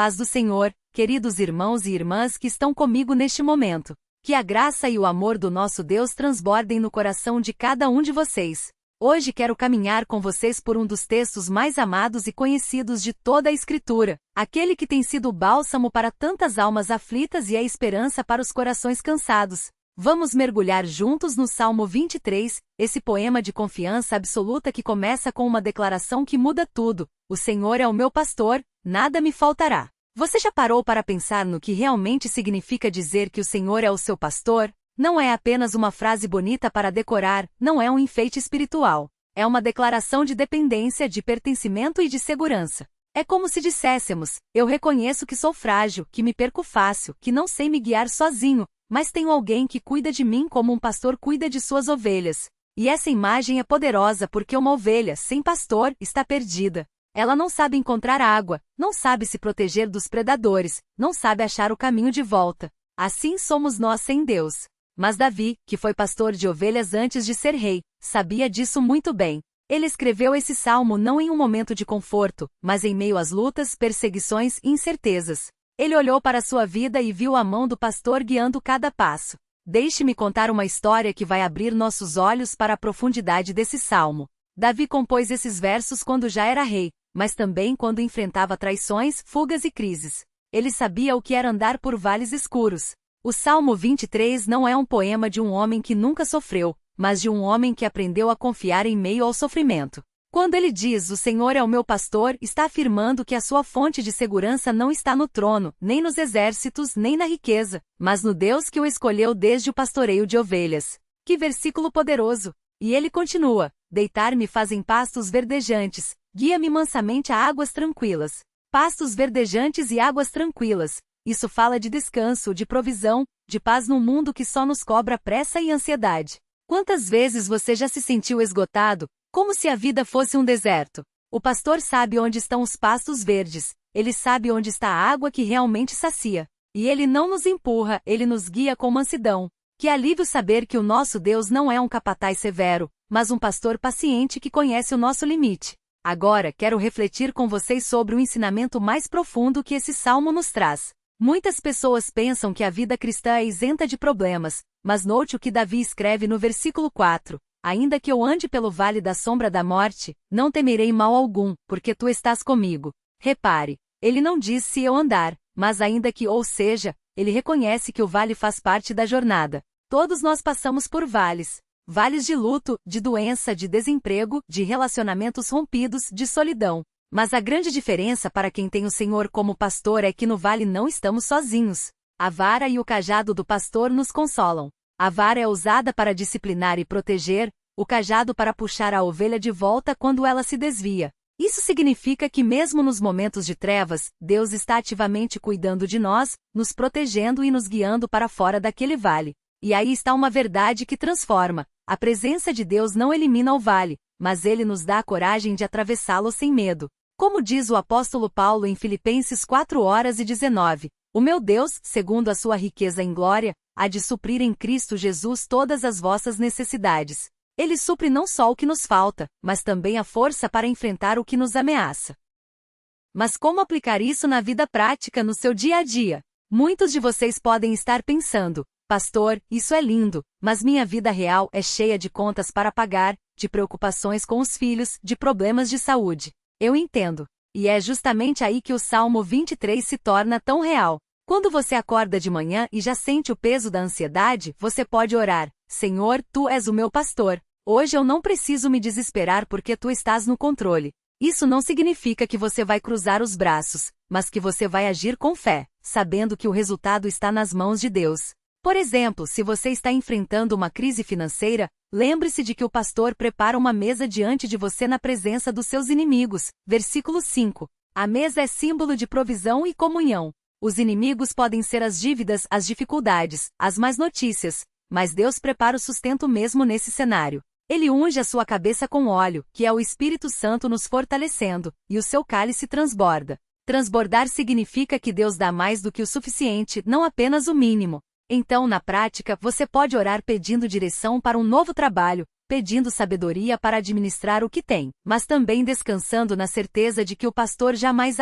paz do Senhor, queridos irmãos e irmãs que estão comigo neste momento. Que a graça e o amor do nosso Deus transbordem no coração de cada um de vocês. Hoje quero caminhar com vocês por um dos textos mais amados e conhecidos de toda a Escritura, aquele que tem sido o bálsamo para tantas almas aflitas e a esperança para os corações cansados. Vamos mergulhar juntos no Salmo 23, esse poema de confiança absoluta que começa com uma declaração que muda tudo: o Senhor é o meu pastor, nada me faltará. Você já parou para pensar no que realmente significa dizer que o Senhor é o seu pastor? Não é apenas uma frase bonita para decorar, não é um enfeite espiritual. É uma declaração de dependência, de pertencimento e de segurança. É como se disséssemos: eu reconheço que sou frágil, que me perco fácil, que não sei me guiar sozinho, mas tenho alguém que cuida de mim como um pastor cuida de suas ovelhas. E essa imagem é poderosa porque uma ovelha sem pastor está perdida. Ela não sabe encontrar água, não sabe se proteger dos predadores, não sabe achar o caminho de volta. Assim somos nós sem Deus. Mas Davi, que foi pastor de ovelhas antes de ser rei, sabia disso muito bem. Ele escreveu esse salmo não em um momento de conforto, mas em meio às lutas, perseguições e incertezas. Ele olhou para sua vida e viu a mão do pastor guiando cada passo. Deixe-me contar uma história que vai abrir nossos olhos para a profundidade desse salmo. Davi compôs esses versos quando já era rei, mas também quando enfrentava traições, fugas e crises. Ele sabia o que era andar por vales escuros. O Salmo 23 não é um poema de um homem que nunca sofreu, mas de um homem que aprendeu a confiar em meio ao sofrimento. Quando ele diz: o Senhor é o meu pastor, está afirmando que a sua fonte de segurança não está no trono, nem nos exércitos, nem na riqueza, mas no Deus que o escolheu desde o pastoreio de ovelhas. Que versículo poderoso! E ele continua: deitar-me faz em pastos verdejantes, guia-me mansamente a águas tranquilas. Pastos verdejantes e águas tranquilas. Isso fala de descanso, de provisão, de paz num mundo que só nos cobra pressa e ansiedade. Quantas vezes você já se sentiu esgotado, como se a vida fosse um deserto? O pastor sabe onde estão os pastos verdes, ele sabe onde está a água que realmente sacia. E ele não nos empurra, ele nos guia com mansidão. Que alívio saber que o nosso Deus não é um capataz severo, mas um pastor paciente que conhece o nosso limite. Agora quero refletir com vocês sobre o ensinamento mais profundo que esse salmo nos traz. Muitas pessoas pensam que a vida cristã é isenta de problemas, mas note o que Davi escreve no versículo 4. Ainda que eu ande pelo vale da sombra da morte, não temerei mal algum, porque tu estás comigo. Repare, ele não diz se eu andar, mas ainda que, ou seja, ele reconhece que o vale faz parte da jornada. Todos nós passamos por vales. Vales de luto, de doença, de desemprego, de relacionamentos rompidos, de solidão. Mas a grande diferença para quem tem o Senhor como pastor é que no vale não estamos sozinhos. A vara e o cajado do pastor nos consolam. A vara é usada para disciplinar e proteger, o cajado para puxar a ovelha de volta quando ela se desvia. Isso significa que mesmo nos momentos de trevas, Deus está ativamente cuidando de nós, nos protegendo e nos guiando para fora daquele vale. E aí está uma verdade que transforma. A presença de Deus não elimina o vale, mas ele nos dá a coragem de atravessá-lo sem medo. Como diz o apóstolo Paulo em Filipenses 4:19, o meu Deus, segundo a sua riqueza em glória, há de suprir em Cristo Jesus todas as vossas necessidades. Ele supre não só o que nos falta, mas também a força para enfrentar o que nos ameaça. Mas como aplicar isso na vida prática, no seu dia a dia? Muitos de vocês podem estar pensando: pastor, isso é lindo, mas minha vida real é cheia de contas para pagar, de preocupações com os filhos, de problemas de saúde. Eu entendo. E é justamente aí que o Salmo 23 se torna tão real. Quando você acorda de manhã e já sente o peso da ansiedade, você pode orar: Senhor, tu és o meu pastor. Hoje eu não preciso me desesperar porque tu estás no controle. Isso não significa que você vai cruzar os braços, mas que você vai agir com fé, sabendo que o resultado está nas mãos de Deus. Por exemplo, se você está enfrentando uma crise financeira, lembre-se de que o pastor prepara uma mesa diante de você na presença dos seus inimigos. Versículo 5. A mesa é símbolo de provisão e comunhão. Os inimigos podem ser as dívidas, as dificuldades, as más notícias, mas Deus prepara o sustento mesmo nesse cenário. Ele unge a sua cabeça com óleo, que é o Espírito Santo nos fortalecendo, e o seu cálice transborda. Transbordar significa que Deus dá mais do que o suficiente, não apenas o mínimo. Então, na prática, você pode orar pedindo direção para um novo trabalho, pedindo sabedoria para administrar o que tem, mas também descansando na certeza de que o pastor jamais